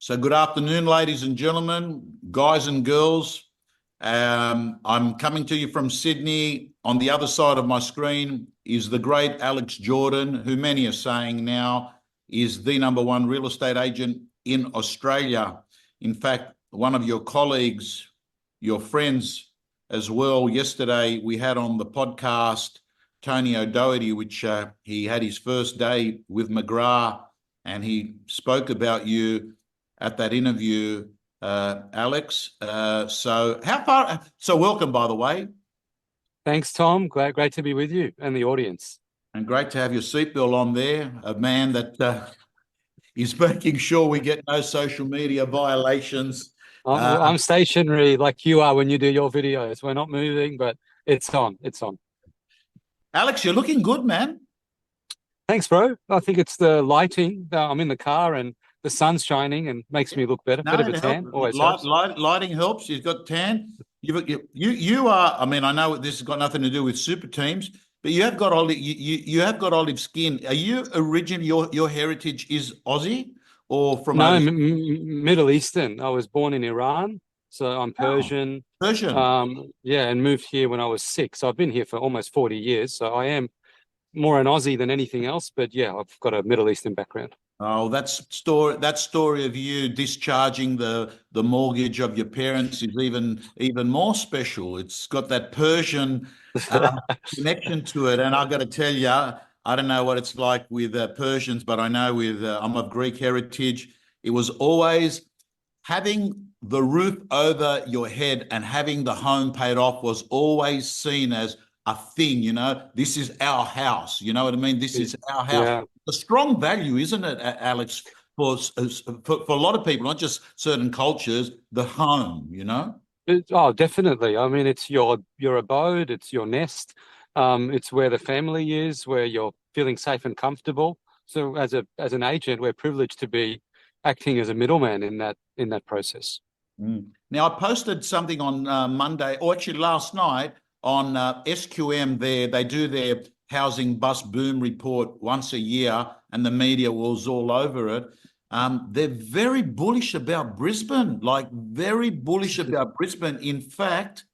So good afternoon, ladies and gentlemen, guys and girls. I'm coming to you from Sydney. On the other side of my screen is the great Alex Jordan, who many are saying now is the number one real estate agent in Australia. In fact, one of your colleagues, your friends as well, yesterday we had on the podcast Tony O'Doherty, which he had his first day with McGrath, and he spoke about you at that interview, Alex. So welcome, by the way. Thanks, Tom. Great to be with you and the audience. And great to have your seatbelt on there, a man that is making sure we get no social media violations. I'm stationary like you are when you do your videos. We're not moving, but it's on. It's on. Alex, you're looking good, man. Thanks, bro. I think it's the lighting. I'm in the car and the sun's shining and makes me look better. Bit of a tan. Always lighting helps. You've got tan. You are. I mean, I know this has got nothing to do with super teams, but you have got olive skin. Are you originally your heritage is Aussie or from? No, Middle Eastern. I was born in Iran, so I'm Persian. Oh, Persian. Yeah, and moved here when I was 6. So I've been here for almost 40 years. So I am more an Aussie than anything else, but yeah, I've got a Middle Eastern background. Oh, that story of you discharging the mortgage of your parents is even more special. It's got that Persian connection to it, and I've got to tell you, I don't know what it's like with Persians, but I know with I'm of Greek heritage. It was always having the roof over your head and having the home paid off was always seen as a thing. This is our house. You know what I mean? This is our house. Yeah. A strong value, isn't it, Alex, for a lot of people, not just certain cultures, the home, Oh, definitely. I mean, it's your abode, it's your nest, it's where the family is, where you're feeling safe and comfortable. So as an agent, we're privileged to be acting as a middleman in that process. Now, I posted something on Monday, or actually last night, on SQM there. They do their housing bust boom report once a year, and the media was all over it. They're very bullish about Brisbane, very bullish about Brisbane. In fact,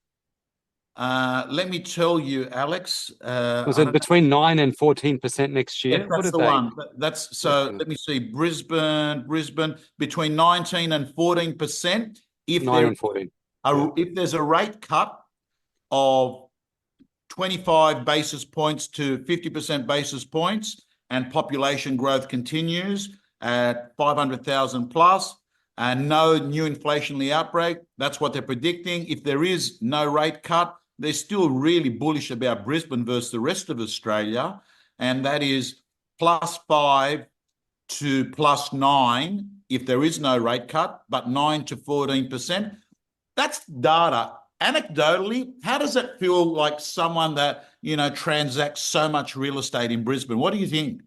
let me tell you, Alex. Was it between 9 and 14% next year? Yeah, that's the one. Let me see. Brisbane, between 19 and 14%. If 9 and 14. If there's a rate cut of 25 basis points to 50% basis points, and population growth continues at 500,000 plus, and no new inflationary outbreak, that's what they're predicting. If there is no rate cut, they're still really bullish about Brisbane versus the rest of Australia, and that is +5 to +9 if there is no rate cut, but 9 to 14%. That's data. Anecdotally, how does it feel like someone that, transacts so much real estate in Brisbane? What do you think?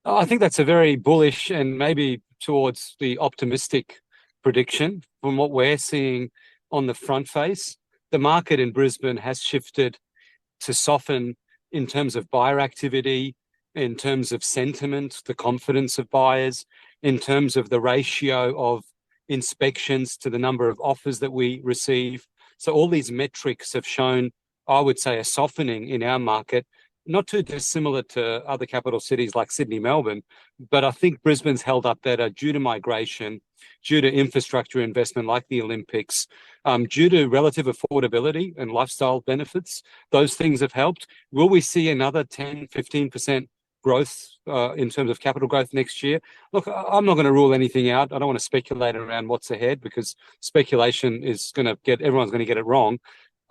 I think that's a very bullish and maybe towards the optimistic prediction. From what we're seeing on the front face, the market in Brisbane has shifted to soften in terms of buyer activity, in terms of sentiment, the confidence of buyers, in terms of the ratio of inspections to the number of offers that we receive. So all these metrics have shown, I would say, a softening in our market, not too dissimilar to other capital cities like Sydney, Melbourne, but I think Brisbane's held up better due to migration, due to infrastructure investment like the Olympics, due to relative affordability and lifestyle benefits. Those things have helped. Will we see another 10, 15% growth in terms of capital growth next year? Look, I'm not going to rule anything out. I don't want to speculate around what's ahead because speculation is everyone's going to get it wrong.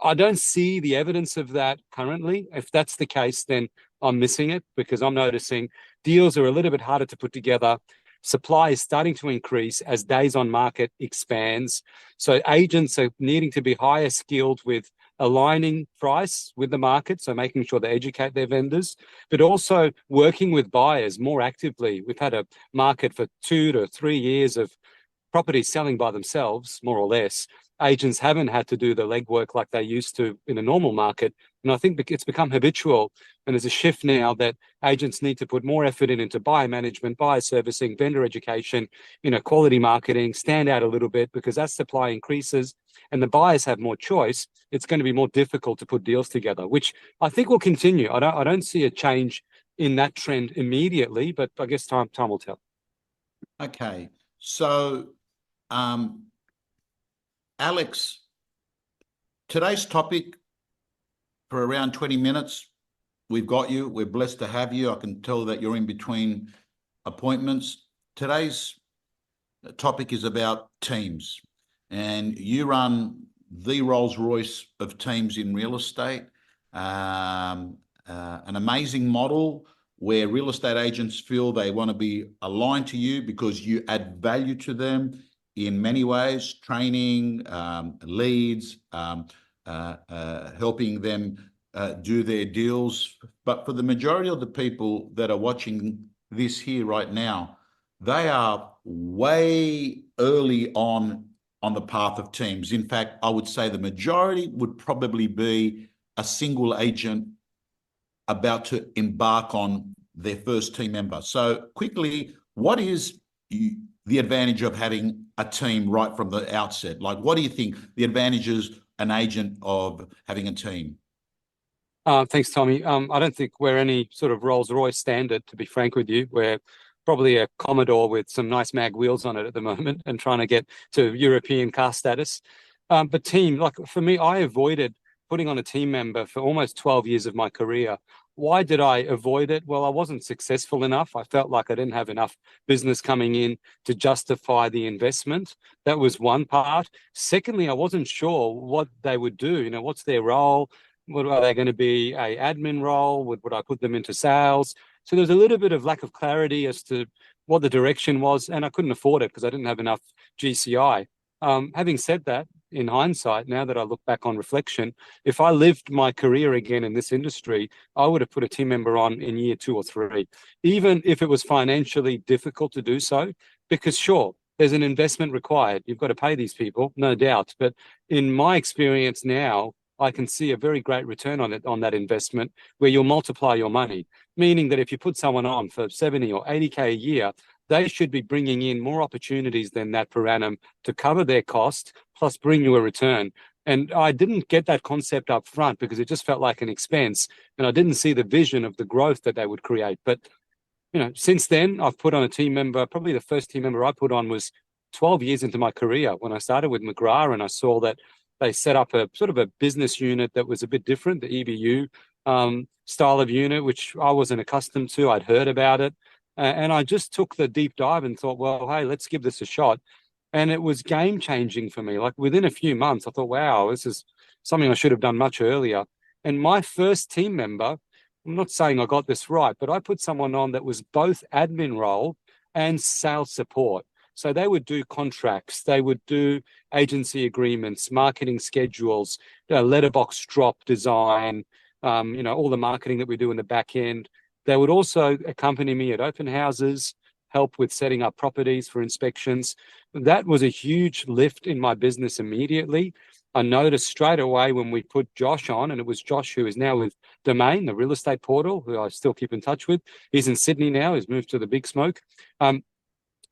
I don't see the evidence of that currently. If that's the case, then I'm missing it because I'm noticing deals are a little bit harder to put together. Supply is starting to increase as days on market expands. So agents are needing to be higher skilled with aligning price with the market, so making sure they educate their vendors, but also working with buyers more actively. We've had a market for 2 to 3 years of properties selling by themselves, more or less, agents haven't had to do the legwork like they used to in a normal market. And I think it's become habitual. And there's a shift now that agents need to put more effort into buyer management, buyer servicing, vendor education, quality marketing, stand out a little bit, because as supply increases and the buyers have more choice, it's going to be more difficult to put deals together, which I think will continue. I don't see a change in that trend immediately, but I guess time will tell. Okay. So, Alex, today's topic for around 20 minutes, we've got you. We're blessed to have you. I can tell that you're in between appointments. Today's topic is about teams, and you run the Rolls-Royce of teams in real estate, an amazing model where real estate agents feel they want to be aligned to you because you add value to them in many ways: training, leads, helping them do their deals. But for the majority of the people that are watching this here right now, they are way early on the path of teams. In fact, I would say the majority would probably be a single agent about to embark on their first team member. So quickly, what is the advantage of having a team right from the outset? Like, what do you think the advantages an agent of having a team? Thanks, Tommy. I don't think we're any sort of Rolls-Royce standard, to be frank with you. We're probably a Commodore with some nice mag wheels on it at the moment and trying to get to European car status. But team, like for me, I avoided putting on a team member for almost 12 years of my career. Why did I avoid it? Well, I wasn't successful enough. I felt like I didn't have enough business coming in to justify the investment. That was one part. Secondly, I wasn't sure what they would do. What's their role? What are they going to be? A admin role? Would I put them into sales? So there's a little bit of lack of clarity as to what the direction was, and I couldn't afford it because I didn't have enough GCI. Having said that, in hindsight, now that I look back on reflection, if I lived my career again in this industry, I would have put a team member on in year 2 or 3, even if it was financially difficult to do so, because sure, there's an investment required. You've got to pay these people, no doubt. But in my experience now, I can see a very great return on that investment where you'll multiply your money, meaning that if you put someone on for 70 or 80K a year, they should be bringing in more opportunities than that per annum to cover their cost, plus bring you a return. And I didn't get that concept up front because it just felt like an expense, and I didn't see the vision of the growth that they would create. But, since then, I've put on a team member. Probably the first team member I put on was 12 years into my career when I started with McGrath, and I saw that they set up a sort of a business unit that was a bit different, the EBU style of unit, which I wasn't accustomed to. I'd heard about it. And I just took the deep dive and thought, well, hey, let's give this a shot. And it was game changing for me. Like within a few months, I thought, wow, this is something I should have done much earlier. And my first team member, I'm not saying I got this right, but I put someone on that was both admin role and sales support. So they would do contracts, they would do agency agreements, marketing schedules, letterbox drop design, all the marketing that we do in the back end. They would also accompany me at open houses, help with setting up properties for inspections. That was a huge lift in my business immediately. I noticed straight away when we put Josh on, and it was Josh who is now with Domain, the real estate portal, who I still keep in touch with. He's in Sydney now. He's moved to the Big Smoke.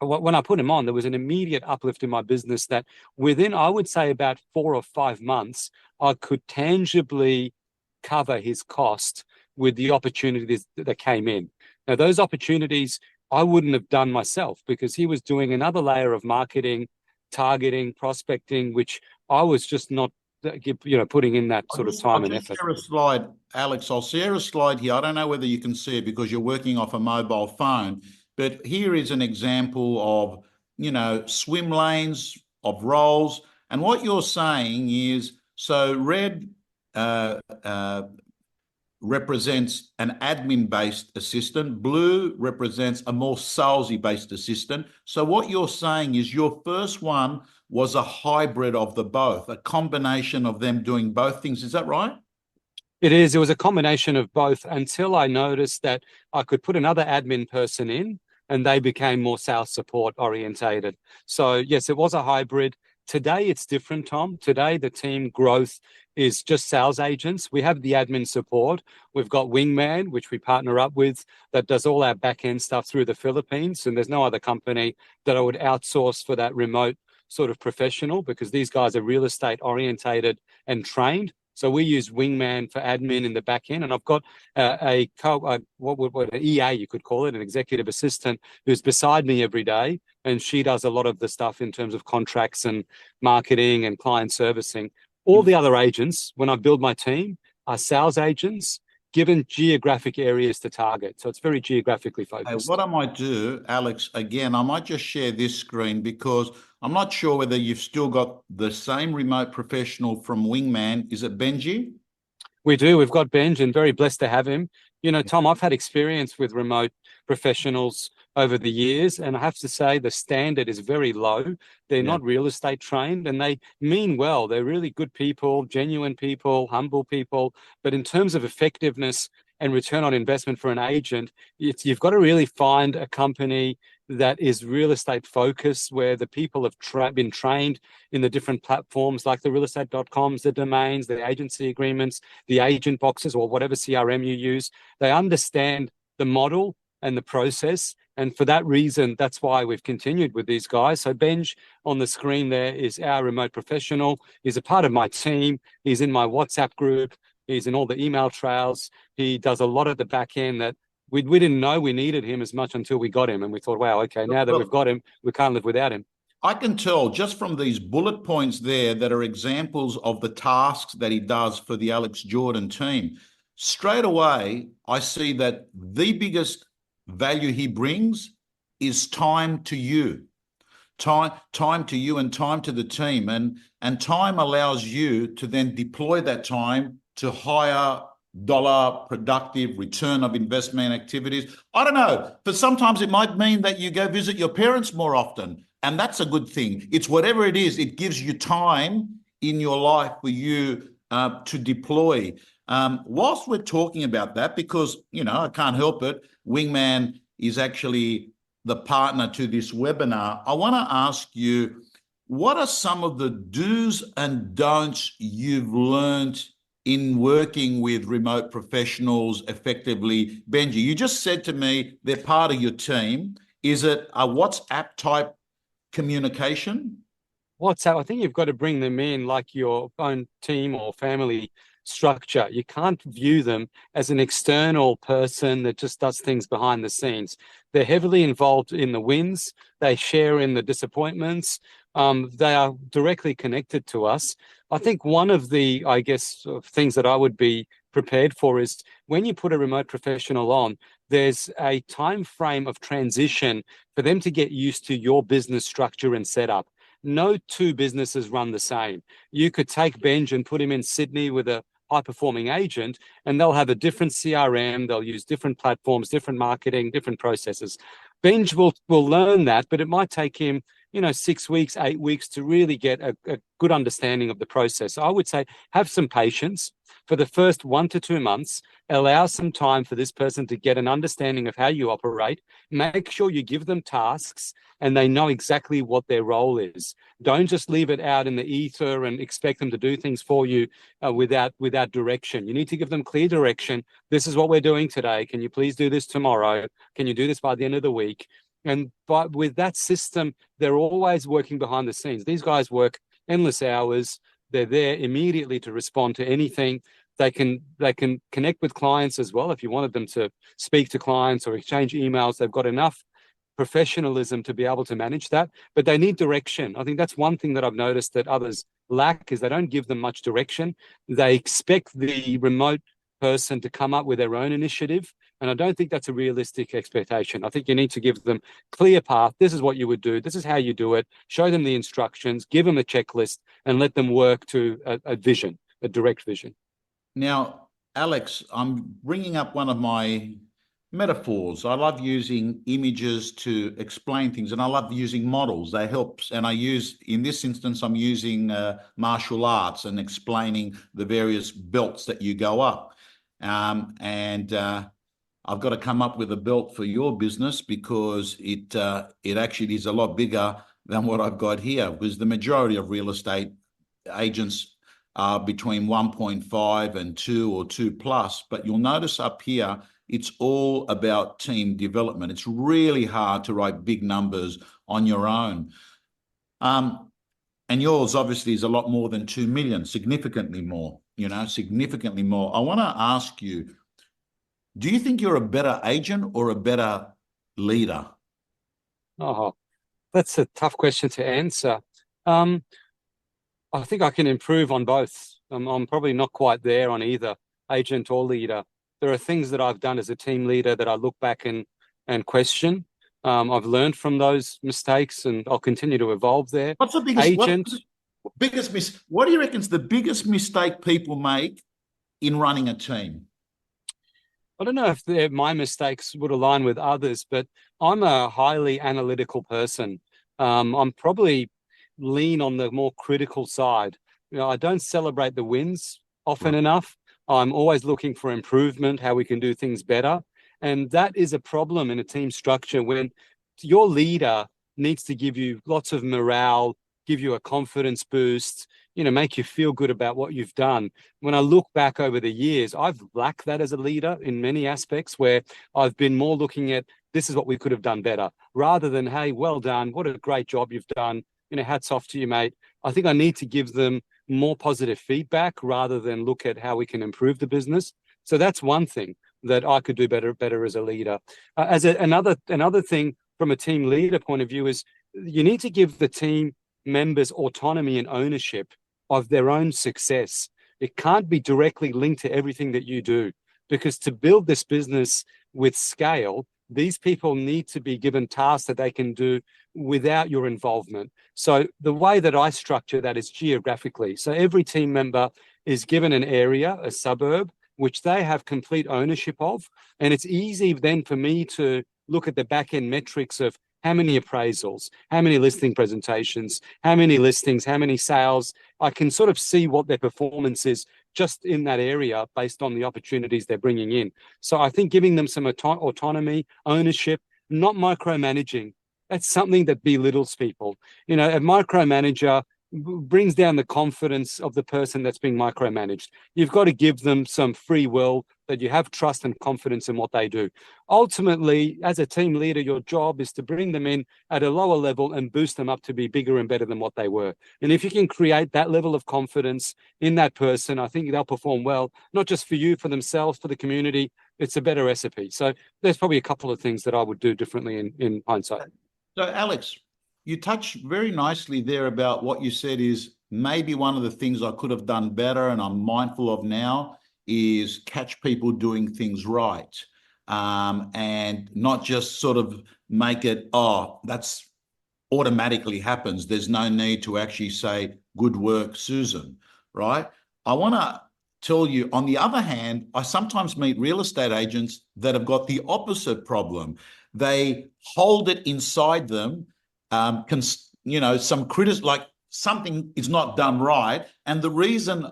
When I put him on, there was an immediate uplift in my business that within, I would say, about 4 or 5 months, I could tangibly cover his cost with the opportunities that came in. Now, those opportunities I wouldn't have done myself because he was doing another layer of marketing, targeting, prospecting, which I was just not, putting in that sort of time and effort. I'll share a slide, Alex. I'll share a slide here. I don't know whether you can see it because you're working off a mobile phone, but here is an example of, swim lanes of roles. And what you're saying is, so red represents an admin-based assistant. Blue represents a more salesy-based assistant. So what you're saying is your first one was a hybrid of the both, a combination of them doing both things. Is that right? It is. It was a combination of both until I noticed that I could put another admin person in and they became more sales support orientated. So yes, it was a hybrid. Today, it's different, Tom. Today, the team growth is just sales agents. We have the admin support. We've got Wingman, which we partner up with, that does all our back end stuff through the Philippines. And there's no other company that I would outsource for that remote sort of professional, because these guys are real estate orientated and trained. So we use Wingman for admin in the back end, and I've got an EA, you could call it, an executive assistant, who's beside me every day, and she does a lot of the stuff in terms of contracts and marketing and client servicing. All the other agents, when I build my team, are sales agents given geographic areas to target. So it's very geographically focused. What I might do, Alex, again, I might just share this screen because I'm not sure whether you've still got the same remote professional from Wingman. Is it Benji? We do. We've got Benj, and very blessed to have him. You know, Tom, I've had experience with remote professionals over the years, and I have to say the standard is very low. They're not real estate trained, and they mean well. They're really good people, genuine people, humble people. But in terms of effectiveness and return on investment for an agent, you've got to really find a company that is real estate focused, where the people have been trained in the different platforms like the realestate.coms, the domains, the agency agreements, the agent boxes, or whatever CRM you use. They understand the model and the process. And for that reason, that's why we've continued with these guys. So Benj on the screen there is our remote professional. He's a part of my team. He's in my WhatsApp group. He's in all the email trails. He does a lot of the back end that we didn't know we needed him as much until we got him. And we thought, wow, okay, now that we've got him, we can't live without him. I can tell just from these bullet points there that are examples of the tasks that he does for the Alex Jordan team. Straight away, I see that the biggest value he brings is time to you. Time to you and time to the team. And time allows you to then deploy that time to higher dollar productive return of investment activities. I don't know, but sometimes it might mean that you go visit your parents more often, and that's a good thing. It's whatever it is, it gives you time in your life for you to deploy. Whilst we're talking about that, because, you know, I can't help it, Wingman is actually the partner to this webinar. I want to ask you, what are some of the do's and don'ts you've learned in working with remote professionals effectively? Benji, you just said to me they're part of your team. Is it a WhatsApp type communication? WhatsApp, I think you've got to bring them in like your own team or family structure. You can't view them as an external person that just does things behind the scenes. They're heavily involved in the wins. They share in the disappointments. They are directly connected to us. I think one of the, I guess, things that I would be prepared for is when you put a remote professional on, there's a time frame of transition for them to get used to your business structure and setup. No two businesses run the same. You could take Benj and put him in Sydney with a high-performing agent, and they'll have a different CRM, they'll use different platforms, different marketing, different processes. Benj will learn that, but it might take him 6 weeks, 8 weeks to really get a good understanding of the process. So I would say have some patience for the first 1 to 2 months. Allow some time for this person to get an understanding of how you operate. Make sure you give them tasks and they know exactly what their role is. Don't just leave it out in the ether and expect them to do things for you without direction. You need to give them clear direction. This is what we're doing today. Can you please do this tomorrow? Can you do this by the end of the week? And with that system, they're always working behind the scenes. These guys work endless hours. They're there immediately to respond to anything. They can connect with clients as well. If you wanted them to speak to clients or exchange emails, they've got enough professionalism to be able to manage that. But they need direction. I think that's one thing that I've noticed that others lack, is they don't give them much direction. They expect the remote person to come up with their own initiative. And I don't think that's a realistic expectation. I think you need to give them clear path. This is what you would do. This is how you do it. Show them the instructions, give them a checklist, and let them work to a vision, a direct vision. Now, Alex, I'm bringing up one of my metaphors. I love using images to explain things, and I love using models. They help. And in this instance, I'm using martial arts and explaining the various belts that you go up. I've got to come up with a belt for your business because it actually is a lot bigger than what I've got here, because the majority of real estate agents are between 1.5 and 2 or 2 plus. But you'll notice up here, it's all about team development. It's really hard to write big numbers on your own. And yours obviously is a lot more than 2 million, significantly more, significantly more. I want to ask you, do you think you're a better agent or a better leader? Oh, that's a tough question to answer. I think I can improve on both. I'm probably not quite there on either agent or leader. There are things that I've done as a team leader that I look back and question. I've learned from those mistakes, and I'll continue to evolve there. What's the biggest Agent? what do you reckon is the biggest mistake people make in running a team? I don't know if my mistakes would align with others, but I'm a highly analytical person. I'm probably lean on the more critical side. I don't celebrate the wins often enough. I'm always looking for improvement, how we can do things better. And that is a problem in a team structure when your leader needs to give you lots of morale, give you a confidence boost, make you feel good about what you've done. When I look back over the years, I've lacked that as a leader in many aspects, where I've been more looking at this is what we could have done better, rather than, hey, well done, what a great job you've done, hats off to you, mate. I think I need to give them more positive feedback rather than look at how we can improve the business. So that's one thing that I could do better as a leader. Another thing from a team leader point of view is you need to give the team members autonomy and ownership of their own success. It can't be directly linked to everything that you do, because to build this business with scale, these people need to be given tasks that they can do without your involvement. So the way that I structure that is geographically. So every team member is given an area, a suburb, which they have complete ownership of. And it's easy then for me to look at the back-end metrics of how many appraisals, how many listing presentations, how many listings, how many sales. I can sort of see what their performance is just in that area based on the opportunities they're bringing in. So I think giving them some autonomy, ownership, not micromanaging. That's something that belittles people. A micromanager brings down the confidence of the person that's being micromanaged. You've got to give them some free will, that you have trust and confidence in what they do. Ultimately, as a team leader, your job is to bring them in at a lower level and boost them up to be bigger and better than what they were. And if you can create that level of confidence in that person, I think they'll perform well, not just for you, for themselves, for the community. It's a better recipe. So there's probably a couple of things that I would do differently in hindsight. So, Alex, you touched very nicely there about what you said is maybe one of the things I could have done better and I'm mindful of now is catch people doing things right, and not just sort of make it, oh, that's automatically happens. There's no need to actually say, good work, Susan, right? I want to tell you, on the other hand, I sometimes meet real estate agents that have got the opposite problem. They hold it inside them, some criticism, like something is not done right. And the reason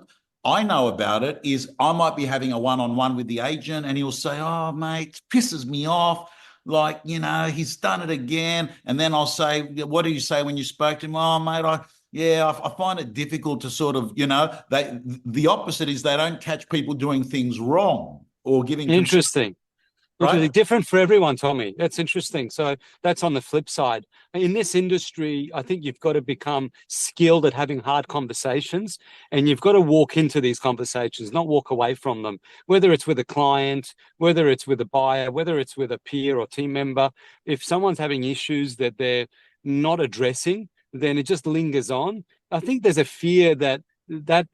I know about it is I might be having a one-on-one with the agent and he'll say, oh, mate, pisses me off. Like, he's done it again. And then I'll say, what do you say when you spoke to him? Oh, mate, I find it difficult to sort of, the opposite is they don't catch people doing things wrong or giving. Interesting. Right? Different for everyone, Tommy. That's interesting. So that's on the flip side. In this industry, I think you've got to become skilled at having hard conversations, and you've got to walk into these conversations, not walk away from them, whether it's with a client, whether it's with a buyer, whether it's with a peer or team member. If someone's having issues that they're not addressing, then it just lingers on. I think there's a fear that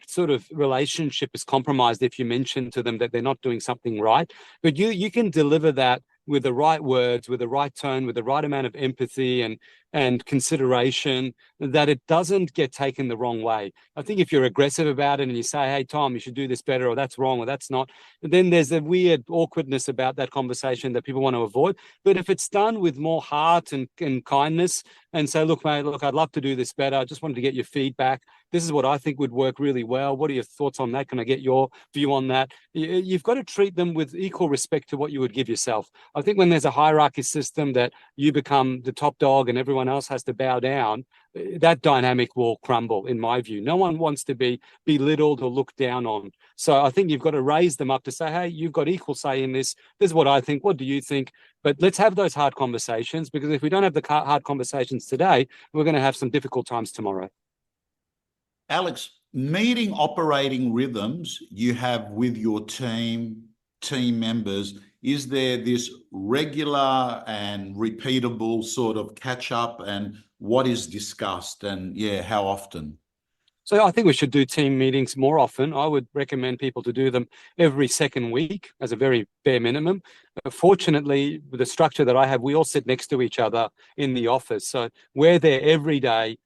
sort of relationship is compromised if you mention to them that they're not doing something right. But you can deliver that with the right words, with the right tone, with the right amount of empathy and consideration, that it doesn't get taken the wrong way. I think if you're aggressive about it and you say, hey, Tom, you should do this better, or that's wrong, or that's not, then there's a weird awkwardness about that conversation that people want to avoid. But if it's done with more heart and kindness, and say, look, mate, I'd love to do this better. I just wanted to get your feedback. This is what I think would work really well. What are your thoughts on that? Can I get your view on that? You've got to treat them with equal respect to what you would give yourself. I think when there's a hierarchy system that you become the top dog and everyone everyone else has to bow down, that dynamic will crumble, in my view. No one wants to be belittled or looked down on. So I think you've got to raise them up to say, hey, you've got equal say in this. This is what I think. What do you think? But let's have those hard conversations, because if we don't have the hard conversations today, we're going to have some difficult times tomorrow. Alex, meeting operating rhythms you have with your team members, is there this regular and repeatable sort of catch up, and what is discussed, and how often? So I think we should do team meetings more often. I would recommend people to do them every second week as a very bare minimum. Fortunately, with the structure that I have, we all sit next to each other in the office. So we're there every day,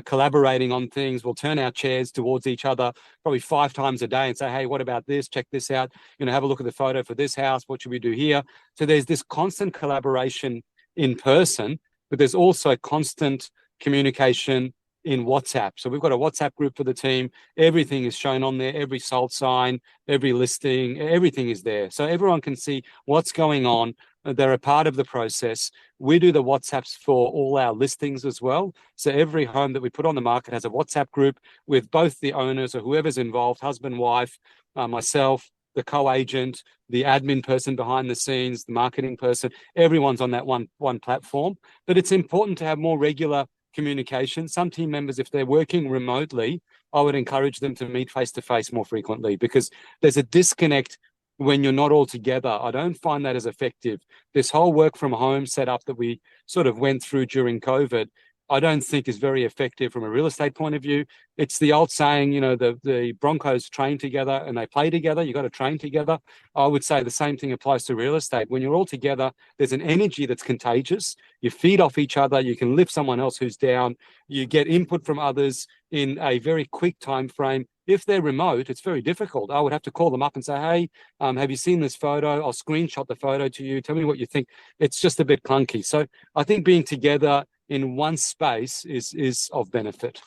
collaborating on things. We'll turn our chairs towards each other probably 5 times a day and say, hey, what about this? Check this out. Have a look at the photo for this house. What should we do here? So there's this constant collaboration in person, but there's also constant communication in WhatsApp. So we've got a WhatsApp group for the team. Everything is shown on there, every sold sign, every listing, everything is there. So everyone can see what's going on. They're a part of the process. We do the WhatsApps for all our listings as well. So every home that we put on the market has a WhatsApp group with both the owners or whoever's involved, husband, wife, myself, the co-agent, the admin person behind the scenes, the marketing person. Everyone's on that one platform. But it's important to have more regular communication. Some team members, if they're working remotely, I would encourage them to meet face-to-face more frequently, because there's a disconnect when you're not all together. I don't find that as effective. This whole work from home setup that we sort of went through during COVID, I don't think is very effective from a real estate point of view. It's the old saying, the Broncos train together and they play together. You got to train together. I would say the same thing applies to real estate. When you're all together, there's an energy that's contagious. You feed off each other. You can lift someone else who's down. You get input from others in a very quick time frame. If they're remote, it's very difficult. I would have to call them up and say, hey, have you seen this photo? I'll screenshot the photo to you. Tell me what you think. It's just a bit clunky. So I think being together in one space is of benefit.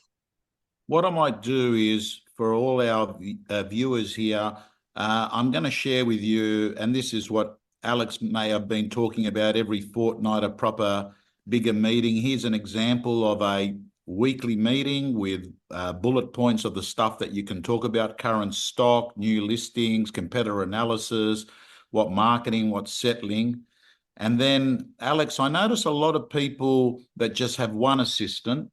What I might do is, for all our viewers here, I'm going to share with you, and this is what Alex may have been talking about every fortnight, a proper bigger meeting. Here's an example of a weekly meeting with bullet points of the stuff that you can talk about: current stock, new listings, competitor analysis, what marketing, what's settling. And then, Alex, I notice a lot of people that just have one assistant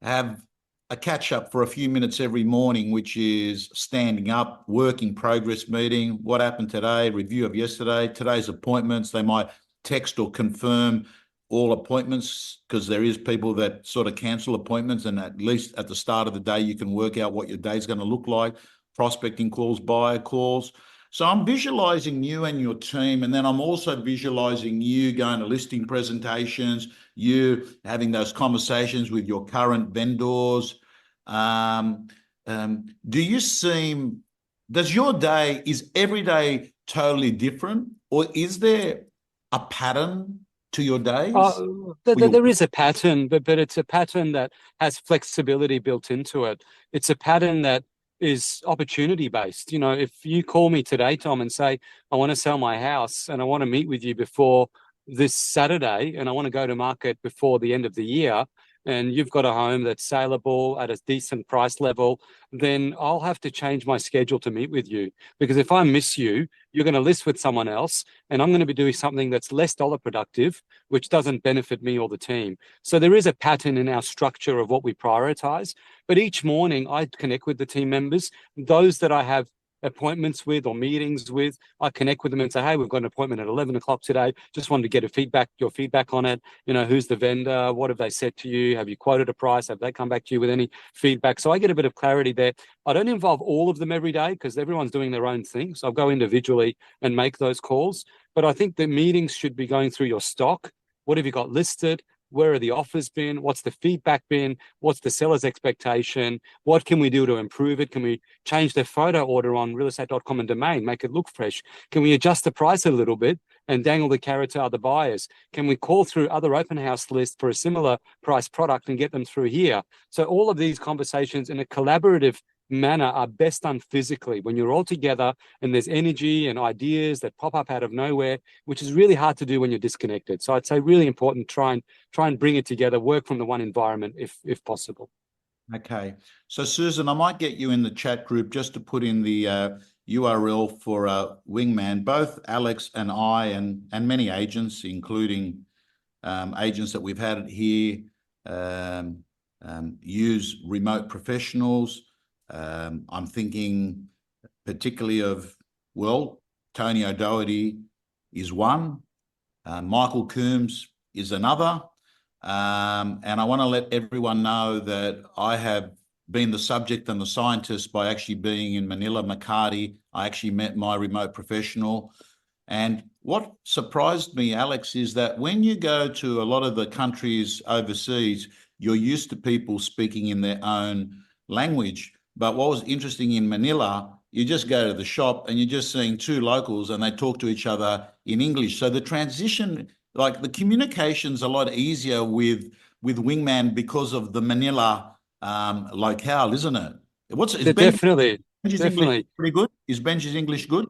have a catch-up for a few minutes every morning, which is standing up, work in progress meeting, what happened today, review of yesterday, today's appointments. They might text or confirm all appointments, because there is people that sort of cancel appointments, and at least at the start of the day, you can work out what your day's going to look like, prospecting calls, buyer calls. So I'm visualizing you and your team, and then I'm also visualizing you going to listing presentations, you having those conversations with your current vendors. Is every day totally different, or is there a pattern to your days? There is a pattern, but it's a pattern that has flexibility built into it. It's a pattern that is opportunity based. If you call me today, Tom, and say, I want to sell my house and I want to meet with you before this Saturday and I want to go to market before the end of the year, and you've got a home that's saleable at a decent price level, then I'll have to change my schedule to meet with you. Because if I miss you, you're going to list with someone else, and I'm going to be doing something that's less dollar productive, which doesn't benefit me or the team. So there is a pattern in our structure of what we prioritize. But each morning I connect with the team members, those that I have appointments with or meetings with. I connect with them and say, hey, we've got an appointment at 11 o'clock today. Just wanted to get your feedback on it. Who's the vendor? What have they said to you? Have you quoted a price? Have they come back to you with any feedback? So I get a bit of clarity there. I don't involve all of them every day because everyone's doing their own thing. So I'll go individually and make those calls. But I think the meetings should be going through your stock. What have you got listed? Where are the offers been? What's the feedback been? What's the seller's expectation? What can we do to improve it? Can we change the photo order on realestate.com and Domain, make it look fresh? Can we adjust the price a little bit and dangle the carrot to other buyers? Can we call through other open house lists for a similar price product and get them through here? So all of these conversations in a collaborative manner are best done physically when you're all together and there's energy and ideas that pop up out of nowhere, which is really hard to do when you're disconnected. So I'd say really important, try and bring it together, work from the one environment if possible. Okay. So, Susan, I might get you in the chat group just to put in the URL for Wingman. Both Alex and I and many agents, including agents that we've had here, use remote professionals. I'm thinking particularly of, well, Tony O'Doherty is one. Michael Coombs is another. And I want to let everyone know that I have been the subject and the scientist by actually being in Manila, Makati. I actually met my remote professional. And what surprised me, Alex, is that when you go to a lot of the countries overseas, you're used to people speaking in their own language. But what was interesting in Manila, you just go to the shop and you're just seeing two locals and they talk to each other in English. So the transition, like the communication's a lot easier with Wingman because of the Manila locale, isn't it? Definitely, Benji's English pretty good? Is Benji's English good?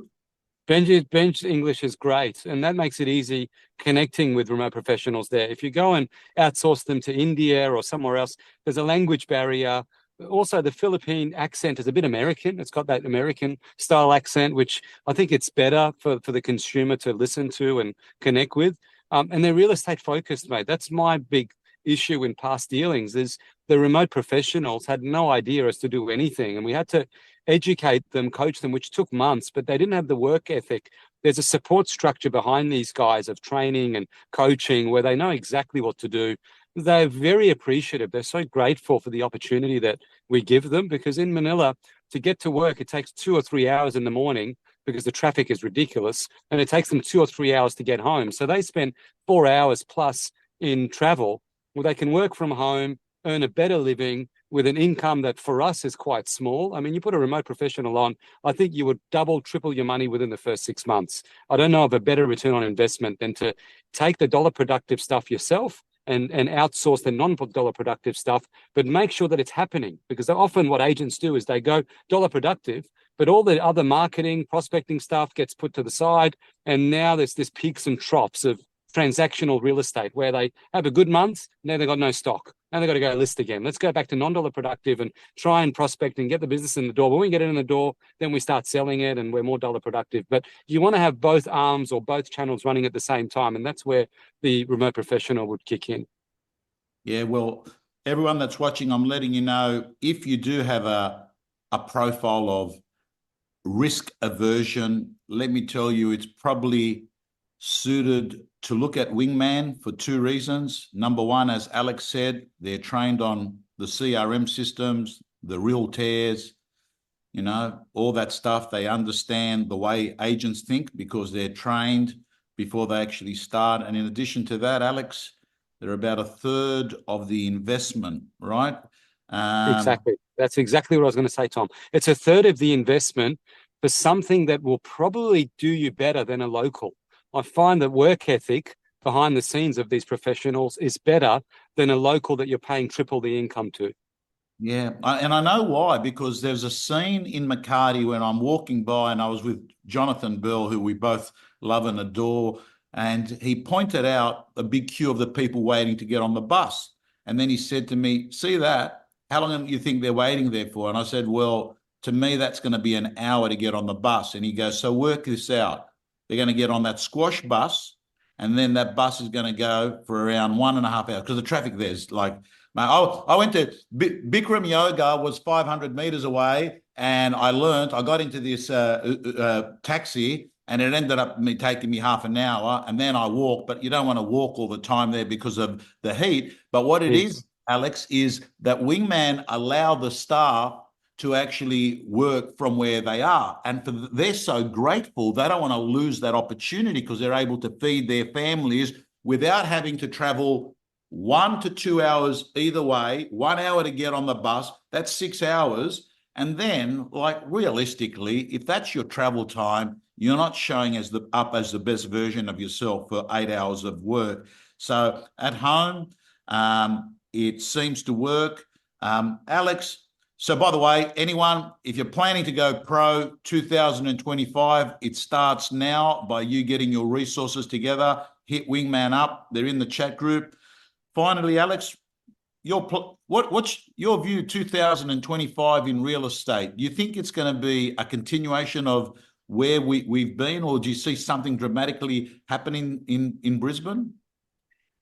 Ben's English is great, and that makes it easy connecting with remote professionals there. If you go and outsource them to India or somewhere else, there's a language barrier. Also, the Philippine accent is a bit American. It's got that American style accent, which I think it's better for the consumer to listen to and connect with. And they're real estate focused, mate. That's my big issue in past dealings is the remote professionals had no idea as to do anything. And we had to educate them, coach them, which took months, but they didn't have the work ethic. There's a support structure behind these guys of training and coaching where they know exactly what to do. They're very appreciative. They're so grateful for the opportunity that we give them, because in Manila, to get to work, it takes 2 or 3 hours in the morning because the traffic is ridiculous, and it takes them 2 or 3 hours to get home. So they spend 4 hours plus in travel. Well, they can work from home, earn a better living with an income that for us is quite small. I mean, you put a remote professional on, I think you would double, triple your money within the first 6 months. I don't know of a better return on investment than to take the dollar productive stuff yourself and outsource the non-dollar productive stuff, but make sure that it's happening. Because often what agents do is they go dollar productive, but all the other marketing, prospecting stuff gets put to the side. And now there's this peaks and troughs of transactional real estate where they have a good month, now they've got no stock. Now they've got to go list again. Let's go back to non-dollar productive and try and prospect and get the business in the door. When we get it in the door, then we start selling it and we're more dollar productive. But you want to have both arms or both channels running at the same time. And that's where the remote professional would kick in. Yeah, well, everyone that's watching, I'm letting you know, if you do have a profile of risk aversion, let me tell you, it's probably suited to look at Wingman for two reasons. Number one, as Alex said, they're trained on the CRM systems, the realtors, you know, all that stuff. They understand the way agents think because they're trained before they actually start. And in addition to that, Alex, they're about a third of the investment, right? Exactly. That's exactly what I was going to say, Tom. It's a third of the investment for something that will probably do you better than a local. I find that work ethic behind the scenes of these professionals is better than a local that you're paying triple the income to. Yeah, and I know why, because there's a scene in Makati when I'm walking by and I was with Jonathan Bell, who we both love and adore, and he pointed out a big queue of the people waiting to get on the bus. And then he said to me, see that? How long do you think they're waiting there for? And I said, well, to me, that's going to be an hour to get on the bus. And he goes, so work this out. They're going to get on that squash bus, and then that bus is going to go for around 1.5 hours because the traffic there's like, I went to Bikram Yoga was 500 meters away, and I got into this taxi, and it ended up taking me half an hour, and then I walked. But you don't want to walk all the time there because of the heat. But what it is, Alex, is that Wingman allow the staff to actually work from where they are. And they're so grateful, they don't want to lose that opportunity because they're able to feed their families without having to travel 1 to 2 hours either way, 1 hour to get on the bus, that's 6 hours. And then, like, realistically, if that's your travel time, you're not showing as the best version of yourself for 8 hours of work. So at home, it seems to work. Alex, So by the way, anyone, if you're planning to go pro 2025, it starts now by you getting your resources together. Hit Wingman up. They're in the chat group. Finally, Alex, what's your view 2025 in real estate? Do you think it's going to be a continuation of where we've been, or do you see something dramatically happening in Brisbane?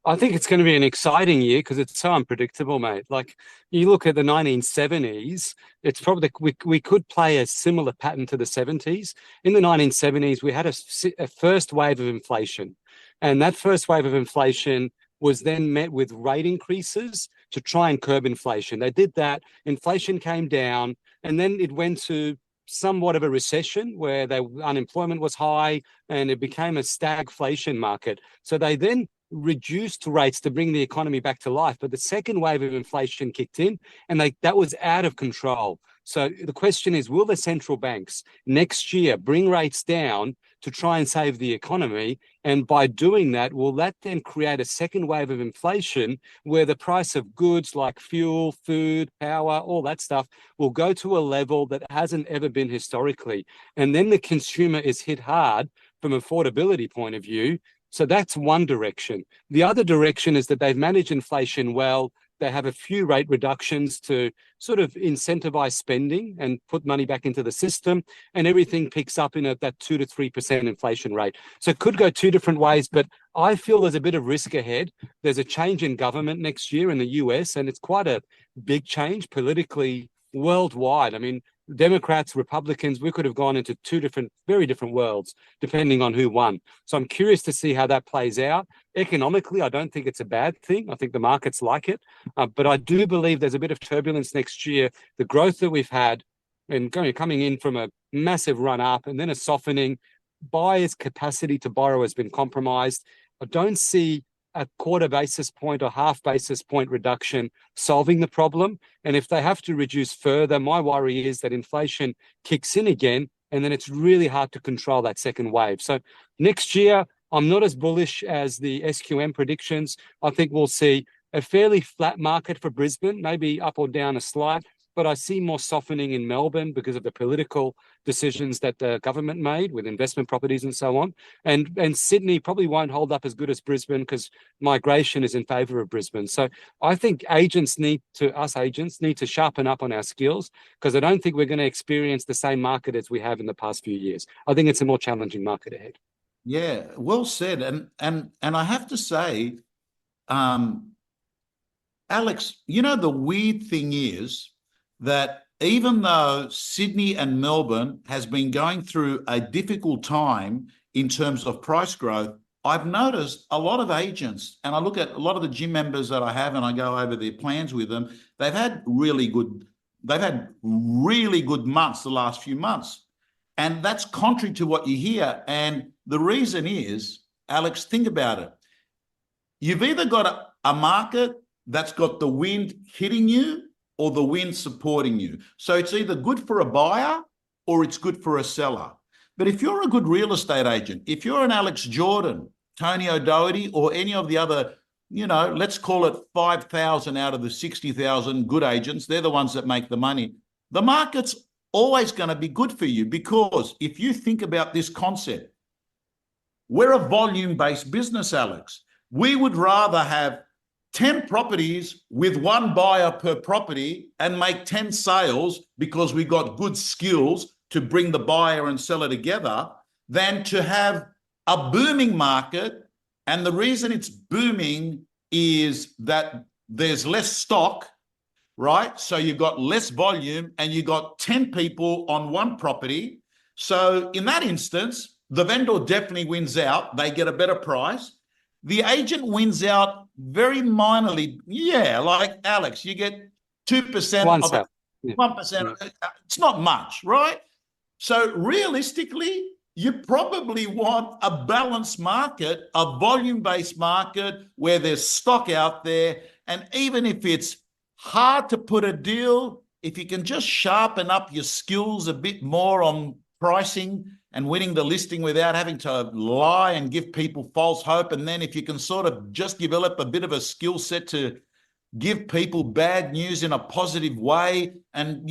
I think it's going to be an exciting year because it's so unpredictable, mate. Like you look at the 1970s, it's probably we could play a similar pattern to the 70s. In the 1970s, we had a first wave of inflation, and that first wave of inflation was then met with rate increases to try and curb inflation. They did that. Inflation came down, and then it went to somewhat of a recession where unemployment was high and it became a stagflation market. So they then reduced rates to bring the economy back to life. But the second wave of inflation kicked in and that was out of control. So the question is, will the central banks next year bring rates down to try and save the economy? And by doing that, will that then create a second wave of inflation where the price of goods like fuel, food, power, all that stuff will go to a level that hasn't ever been historically? And then the consumer is hit hard from an affordability point of view. So that's one direction. The other direction is that they've managed inflation well. They have a few rate reductions to sort of incentivize spending and put money back into the system, and everything picks up in that 2 to 3% inflation rate. So it could go two different ways, but I feel there's a bit of risk ahead. There's a change in government next year in the US, and it's quite a big change politically worldwide. I mean, Democrats, Republicans, we could have gone into very different worlds, depending on who won. So I'm curious to see how that plays out. Economically, I don't think it's a bad thing. I think the markets like it. But I do believe there's a bit of turbulence next year. The growth that we've had and coming in from a massive run up and then a softening, buyers' capacity to borrow has been compromised. I don't see a quarter basis point or half basis point reduction solving the problem. And if they have to reduce further, my worry is that inflation kicks in again, and then it's really hard to control that second wave. So next year, I'm not as bullish as the SQM predictions. I think we'll see a fairly flat market for Brisbane, maybe up or down a slight, but I see more softening in Melbourne because of the political decisions that the government made with investment properties and so on. And Sydney probably won't hold up as good as Brisbane because migration is in favour of Brisbane. So I think agents need to sharpen up on our skills, because I don't think we're going to experience the same market as we have in the past few years. I think it's a more challenging market ahead. Yeah, well said. And I have to say, Alex, the weird thing is that even though Sydney and Melbourne has been going through a difficult time in terms of price growth, I've noticed a lot of agents, and I look at a lot of the gym members that I have and I go over their plans with them, they've had really good months the last few months. And that's contrary to what you hear. And the reason is, Alex, think about it. You've either got a market that's got the wind hitting you or the wind supporting you. So it's either good for a buyer or it's good for a seller. But if you're a good real estate agent, if you're an Alex Jordan, Tony O'Doherty, or any of the other, let's call it 5,000 out of the 60,000 good agents, they're the ones that make the money. The market's always going to be good for you, because if you think about this concept, we're a volume-based business, Alex. We would rather have 10 properties with one buyer per property and make 10 sales because we got good skills to bring the buyer and seller together, than to have a booming market. And the reason it's booming is that there's less stock, right? So you've got less volume and you got 10 people on one property. So in that instance, the vendor definitely wins out. They get a better price. The agent wins out very minorly. Yeah, like Alex, you get 2% of it, 1%. It's not much, right? So realistically, you probably want a balanced market, a volume-based market where there's stock out there. And even if it's hard to put a deal, if you can just sharpen up your skills a bit more on pricing and winning the listing without having to lie and give people false hope. And then if you can sort of just develop a bit of a skill set to give people bad news in a positive way, and,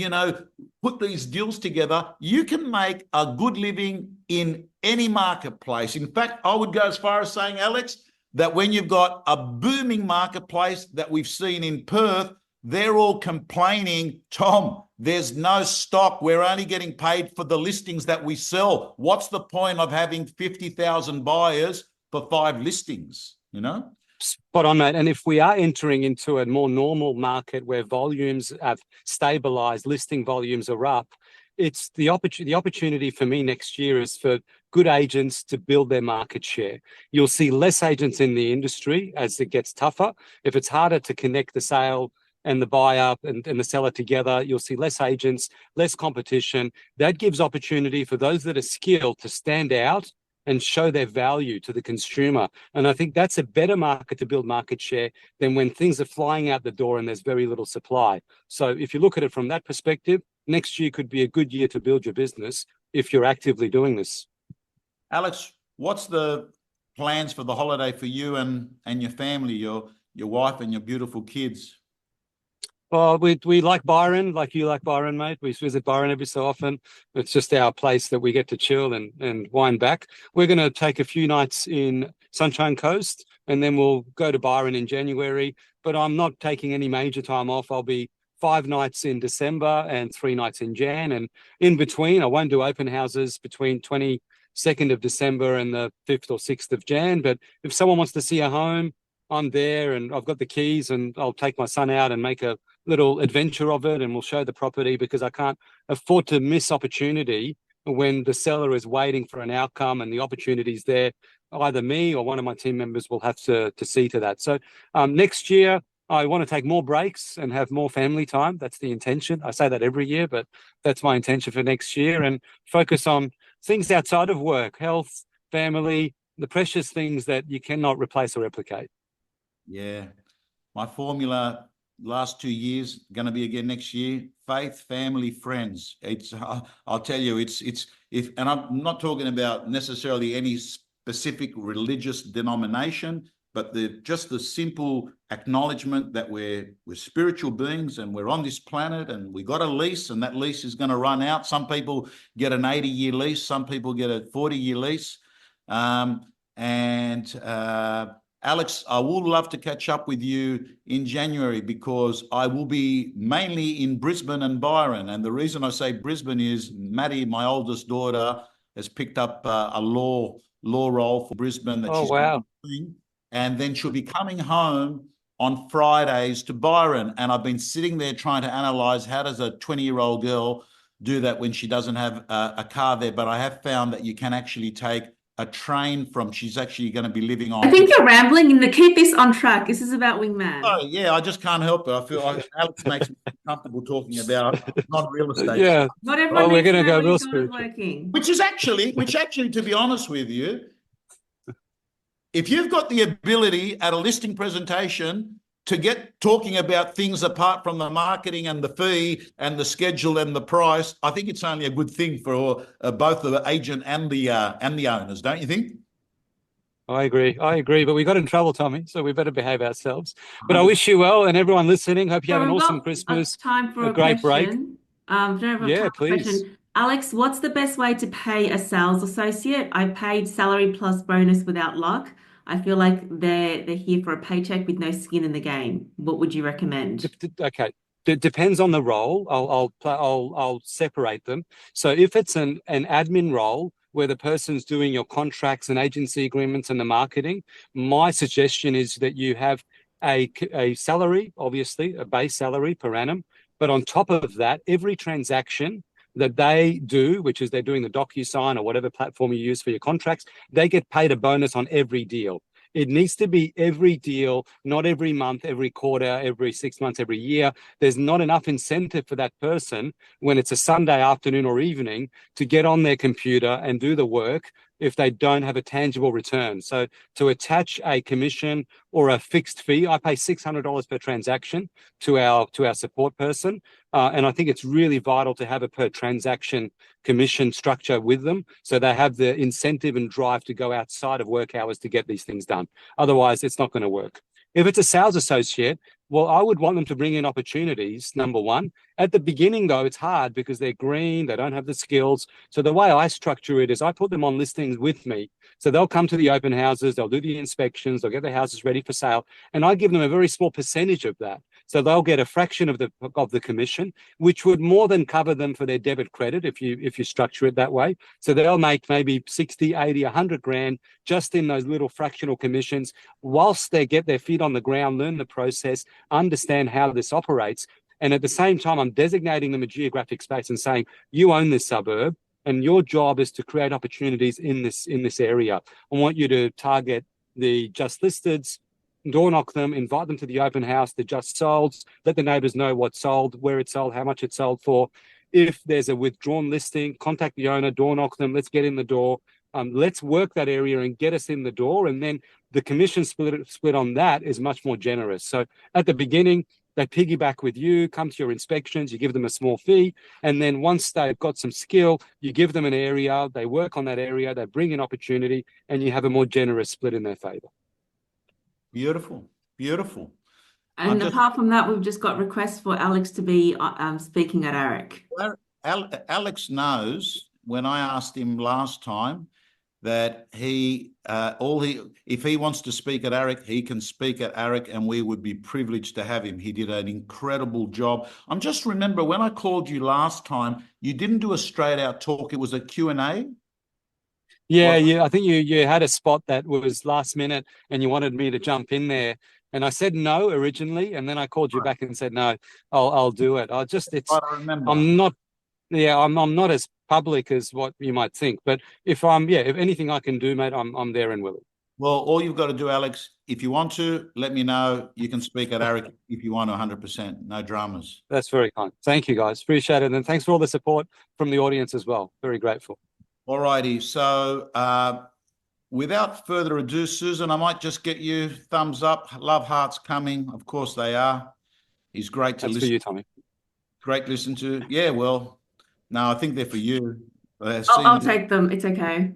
put these deals together, you can make a good living in any marketplace. In fact, I would go as far as saying, Alex, that when you've got a booming marketplace that we've seen in Perth, they're all complaining, Tom, there's no stock. We're only getting paid for the listings that we sell. What's the point of having 50,000 buyers for 5 listings, Spot on, mate. And if we are entering into a more normal market where volumes have stabilized, listing volumes are up, it's the opportunity for me next year is for good agents to build their market share. You'll see less agents in the industry as it gets tougher. If it's harder to connect the sale and the buyer and the seller together, you'll see less agents, less competition. That gives opportunity for those that are skilled to stand out and show their value to the consumer. And I think that's a better market to build market share than when things are flying out the door and there's very little supply. So if you look at it from that perspective, next year could be a good year to build your business if you're actively doing this. Alex, what's the plans for the holiday for you and your family, your wife and your beautiful kids? Well, we like Byron, like you like Byron, mate. We visit Byron every so often. It's just our place that we get to chill and wind back. We're going to take a few nights in Sunshine Coast, and then we'll go to Byron in January. But I'm not taking any major time off. I'll be 5 nights in December and 3 nights in Jan. And in between, I won't do open houses between 22nd of December and the 5th or 6th of Jan. But if someone wants to see a home, I'm there and I've got the keys, and I'll take my son out and make a little adventure of it, and we'll show the property, because I can't afford to miss opportunity when the seller is waiting for an outcome and the opportunity's there. Either me or one of my team members will have to see to that. So next year, I want to take more breaks and have more family time. That's the intention. I say that every year, but that's my intention for next year, and focus on things outside of work, health, family, the precious things that you cannot replace or replicate. Yeah. My formula last 2 years, going to be again next year: faith, family, friends. I'll tell you, and I'm not talking about necessarily any specific religious denomination, but just the simple acknowledgement that we're spiritual beings and we're on this planet and we got a lease, and that lease is going to run out. Some people get an 80-year lease, some people get a 40-year lease. Alex, I would love to catch up with you in January, because I will be mainly in Brisbane and Byron. And the reason I say Brisbane is Maddie, my oldest daughter, has picked up a law role for Brisbane that she's doing. And then she'll be coming home on Fridays to Byron. And I've been sitting there trying to analyze, how does a 20-year-old girl do that when she doesn't have a car there? But I have found that you can actually take a train she's actually going to be living on. I think you're rambling. Keep this on track. This is about Wingman. Oh, yeah, I just can't help it. I feel Alex makes me comfortable talking about not real estate. Yeah. Not everyone we're going to go real spiritual. spiritual. Which actually, to be honest with you, if you've got the ability at a listing presentation to get talking about things apart from the marketing and the fee and the schedule and the price, I think it's only a good thing for both the agent and the owners, don't you think? I agree, but we got in trouble, Tommy, so we better behave ourselves. But I wish you well, and everyone listening, hope you have an awesome Christmas, time for a great break. Yeah, please. Alex, what's the best way to pay a sales associate? I paid salary plus bonus without luck. I feel like they're here for a paycheck with no skin in the game. What would you recommend? Okay. It depends on the role. I'll separate them. So if it's an admin role where the person's doing your contracts and agency agreements and the marketing, my suggestion is that you have a salary, obviously, a base salary per annum. But on top of that, every transaction that they do, which is they're doing the DocuSign or whatever platform you use for your contracts, they get paid a bonus on every deal. It needs to be every deal, not every month, every quarter, every 6 months, every year. There's not enough incentive for that person when it's a Sunday afternoon or evening to get on their computer and do the work if they don't have a tangible return. So to attach a commission or a fixed fee, I pay $600 per transaction to our support person. And I think it's really vital to have a per transaction commission structure with them, so they have the incentive and drive to go outside of work hours to get these things done. Otherwise, it's not going to work. If it's a sales associate, Well, I would want them to bring in opportunities, number one. At the beginning, though, it's hard because they're green, they don't have the skills. So the way I structure it is I put them on listings with me. So they'll come to the open houses, they'll do the inspections, they'll get the houses ready for sale, and I give them a very small percentage of that. So they'll get a fraction of the commission, which would more than cover them for their debit credit if you structure it that way. So they'll make maybe 60, 80, 100 grand just in those little fractional commissions whilst they get their feet on the ground, learn the process, understand how this operates. And at the same time, I'm designating them a geographic space and saying, you own this suburb and your job is to create opportunities in this area. I want you to target the just listeds, door knock them, invite them to the open house, the just solds, let the neighbours know what's sold, where it's sold, how much it's sold for. If there's a withdrawn listing, contact the owner, door knock them, let's get in the door. Let's work that area and get us in the door. And then the commission split on that is much more generous. So at the beginning, they piggyback with you, come to your inspections, you give them a small fee. And then once they've got some skill, you give them an area, they work on that area, they bring in opportunity, and you have a more generous split in their favour. Beautiful, beautiful. And apart from that, we've just got requests for Alex to be speaking at AREC. Alex knows when I asked him last time that if he wants to speak at AREC, he can speak at AREC, and we would be privileged to have him. He did an incredible job. I'm just remember when I called you last time, you didn't do a straight out talk. It was a Q&A. Yeah. I think you had a spot that was last minute and you wanted me to jump in there. And I said no originally, and then I called you back and said, no, I'll do it. I remember. I'm not as public as what you might think, but if anything I can do, mate, I'm there and willing. Well, all you've got to do, Alex, if you want to, let me know. You can speak at AREC if you want 100%. No dramas. That's very kind. Thank you, guys. Appreciate it. And thanks for all the support from the audience as well. Very grateful. All righty. So without further ado, Susan, I might just get you thumbs up. Love hearts coming. Of course they are. He's great to listen. That's for you, Tommy. Great to listen to. Yeah, well, no, I think they're for you. I'll take them. It's okay.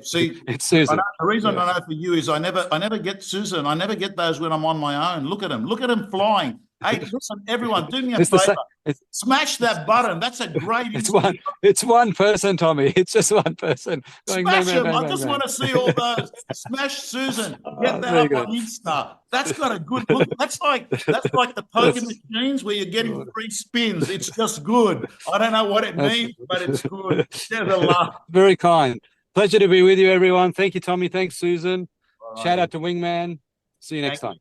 See, it's Susan. The reason I know for you is I never get Susan. I never get those when I'm on my own. Look at him flying. Hey, listen, everyone, do me a favor. Smash that button. That's a great. It's one person, Tommy. It's just one person. Smash him. I just want to see all those. Smash Susan. Get that up on Insta. That's got a good look. That's like the poker machines where you're getting free spins. It's just good. I don't know what it means, but it's good. There's a laugh. Very kind. Pleasure to be with you, everyone. Thank you, Tommy. Thanks, Susan. Shout out to Wingman. See you next time.